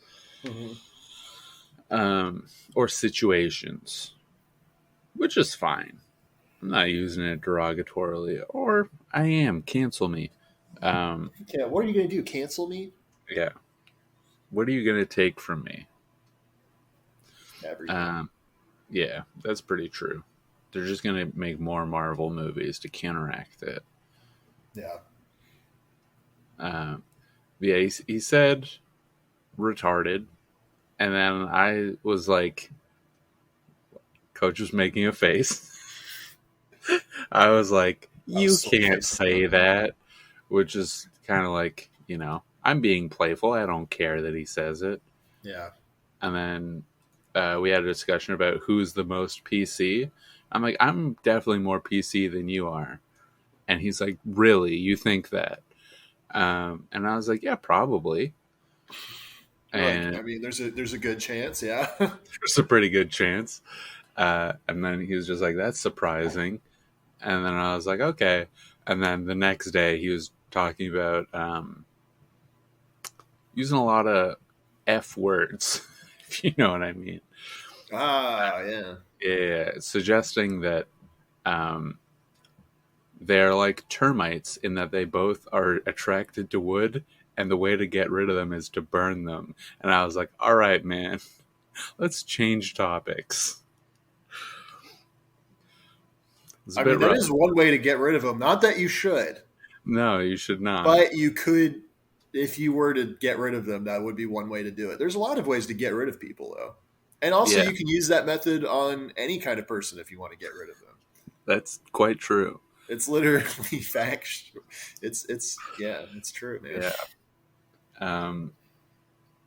Mm-hmm. Or situations. Which is fine. I'm not using it derogatorily. Or I am. Cancel me. Yeah, what are you going to do? Cancel me? Yeah. What are you going to take from me? Everything. Yeah, that's pretty true. They're just going to make more Marvel movies to counteract it. Yeah. Yeah, he said retarded. And then I was like, Coach was making a face. I was like, you can't say that. Which is kind of like, I'm being playful. I don't care that he says it. Yeah. And then we had a discussion about who's the most PC. I'm like, I'm definitely more PC than you are. And he's like, really? You think that? And I was like, yeah, probably. And I mean, there's a good chance, yeah. There's a pretty good chance. And then he was just like, that's surprising. And then I was like, okay. And then the next day he was talking about using a lot of F words, if you know what I mean. Yeah. Yeah, suggesting that they're like termites in that they both are attracted to wood, and the way to get rid of them is to burn them. And I was like, all right, man, let's change topics. I mean, that is one way to get rid of them. Not that you should. No, you should not. But you could, if you were to get rid of them, that would be one way to do it. There's a lot of ways to get rid of people, though. And also, you can use that method on any kind of person if you want to get rid of them. That's quite true. It's literally factual. It's true, man. Yeah.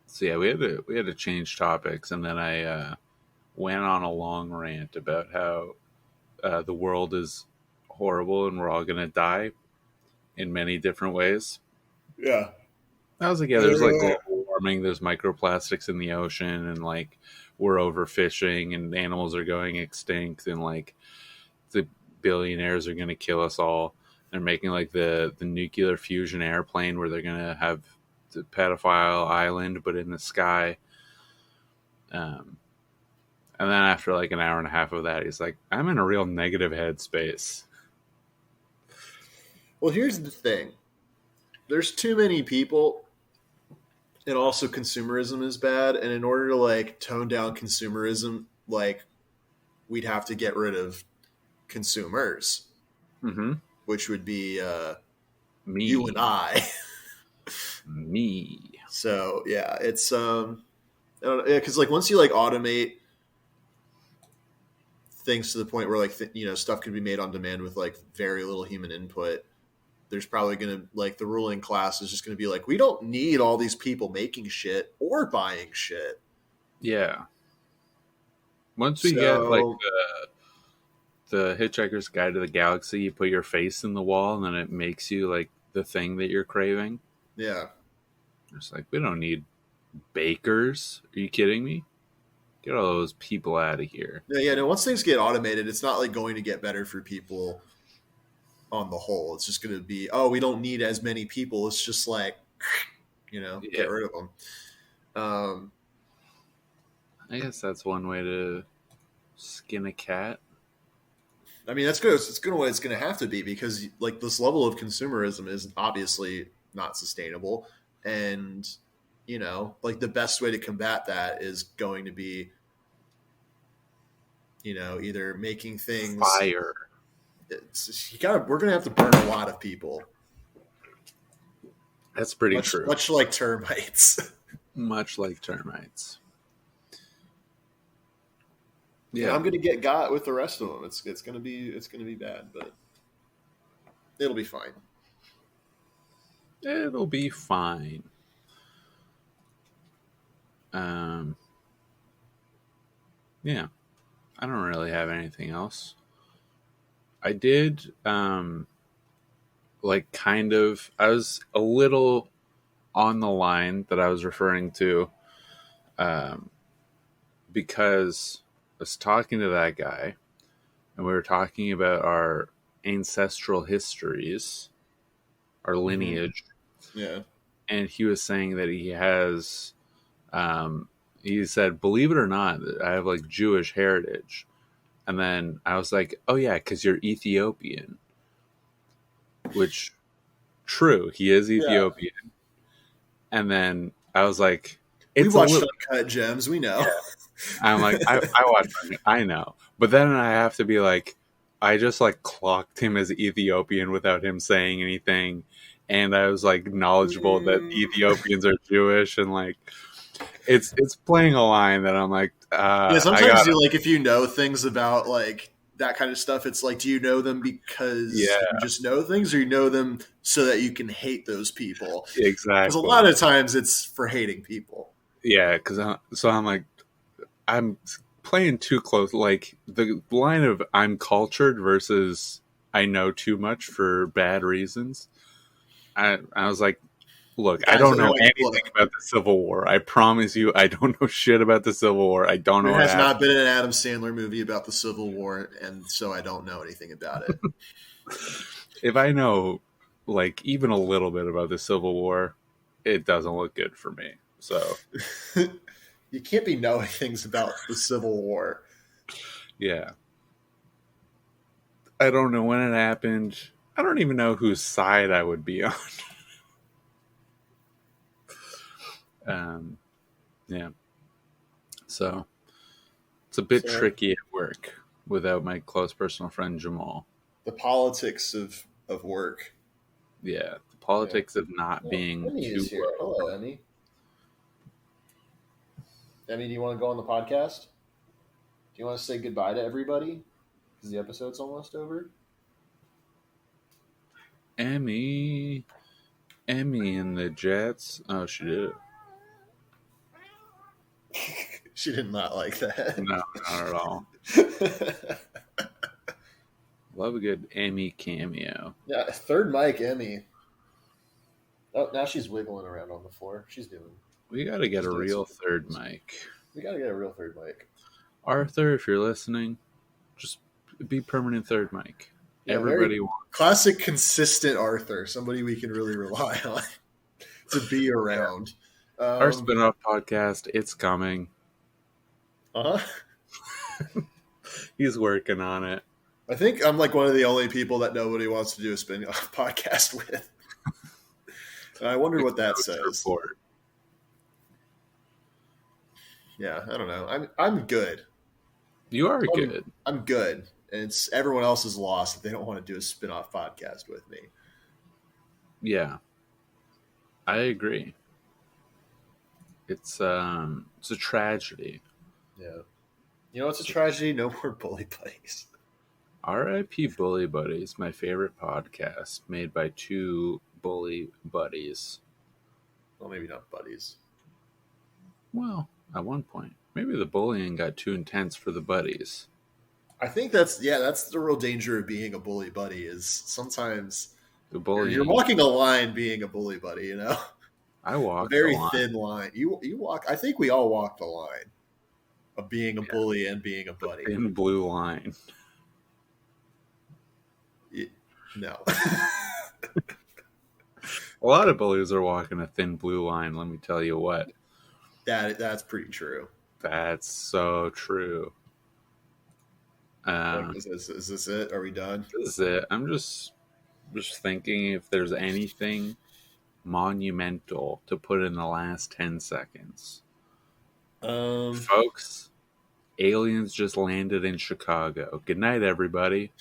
So yeah, we had to change topics, and then I went on a long rant about how the world is horrible and we're all gonna die in many different ways. Yeah. I was like, yeah, there's like global warming, there's microplastics in the ocean, and like we're overfishing and animals are going extinct, and like the billionaires are gonna kill us all. They're making like the nuclear fusion airplane where they're gonna have the pedophile island but in the sky. And then after like an hour and a half of that, he's like, I'm in a real negative headspace. Well, here's the thing. There's too many people, and also consumerism is bad. And in order to like tone down consumerism, like we'd have to get rid of consumers, which would be me, you and I. Me. So yeah, it's Yeah, because like once you like automate things to the point where like stuff can be made on demand with like very little human input, there's probably going to like the ruling class is just going to be like, we don't need all these people making shit or buying shit. Yeah. Once we get like So the Hitchhiker's Guide to the Galaxy, you put your face in the wall and then it makes you like the thing that you're craving. yeah, It's like, we don't need bakers. Are you kidding me? Get all those people out of here. yeah. No, once things get automated, it's not like going to get better for people on the whole. It's just going to be, oh, we don't need as many people. It's just like, get rid of them. I guess that's one way to skin a cat. I mean, that's good. It's good what it's going to have to be, because like this level of consumerism is obviously not sustainable, and like the best way to combat that is going to be, either making things fire. We're going to have to burn a lot of people. That's pretty true. Much like termites. Much like termites. Yeah, I'm gonna get got with the rest of them. It's gonna be bad, but it'll be fine. It'll be fine. Yeah, I don't really have anything else. I did, like, kind of. I was a little on the line that I was referring to, because I was talking to that guy, and we were talking about our ancestral histories, our lineage. Yeah. And he was saying that he has, he said, believe it or not, I have like Jewish heritage. And then I was like, oh yeah, because you're Ethiopian. Which, true, he is Ethiopian. Yeah. And then I was like, we watched Uncut Gems, we know. Yeah. I'm like, I watch, I know. But then I have to be like, I just like clocked him as Ethiopian without him saying anything. And I was like knowledgeable that Ethiopians are Jewish, and like it's playing a line that I'm like, yeah. Sometimes you like, if you know things about like that kind of stuff, it's like, do you know them because you just know things, or you know them so that you can hate those people? Exactly. Because a lot of times it's for hating people. Yeah, because I'm like, I'm playing too close. Like the line of I'm cultured versus I know too much for bad reasons. I was like, look, I don't know anything about the Civil War. I promise you, I don't know shit about the Civil War. I don't know. There has not been an Adam Sandler movie about the Civil War, and so I don't know anything about it. If I know, like, even a little bit about the Civil War, it doesn't look good for me. So you can't be knowing things about the Civil War. Yeah. I don't know when it happened. I don't even know whose side I would be on. Yeah. So it's a bit tricky at work without my close personal friend Jamal. The politics of work. Yeah. The politics of not being Emmy too is here. Hello, Emmy. Emmy, do you want to go on the podcast? Do you want to say goodbye to everybody? Because the episode's almost over. Emmy and the Jets. Oh, she did it. She did not like that. No, not at all. Love a good Emmy cameo. Yeah, third mic Emmy. Oh, now she's wiggling around on the floor. We got to get a real third mic. We got to get a real third mic. Arthur, if you're listening, just be permanent third mic. Yeah, everybody wants. Classic, consistent Arthur. Somebody we can really rely on to be around. Our spin-off podcast, it's coming. He's working on it. I think I'm like one of the only people that nobody wants to do a spin-off podcast with. And I wonder what that says. Report. Yeah, I don't know. I'm good. You are good. I'm good. And it's everyone else's loss if they don't want to do a spin-off podcast with me. Yeah. I agree. It's a tragedy. Yeah. You know, it's a tragedy. No more bully buddies. R.I.P. Bully Buddies, my favorite podcast, made by two bully buddies. Well, maybe not buddies. Well, at one point, maybe the bullying got too intense for the buddies. I think that's the real danger of being a bully buddy is sometimes The bullying. You're walking a line being a bully buddy, you know? I walk a very thin line. You walk. I think we all walk the line of being a bully and being a buddy. In blue line. No. A lot of bullies are walking a thin blue line, let me tell you what. That's pretty true. That's so true. Is this it? Are we done? This is it. I'm just thinking if there's anything monumental to put in the last 10 seconds. Folks, aliens just landed in Chicago. Good night, everybody.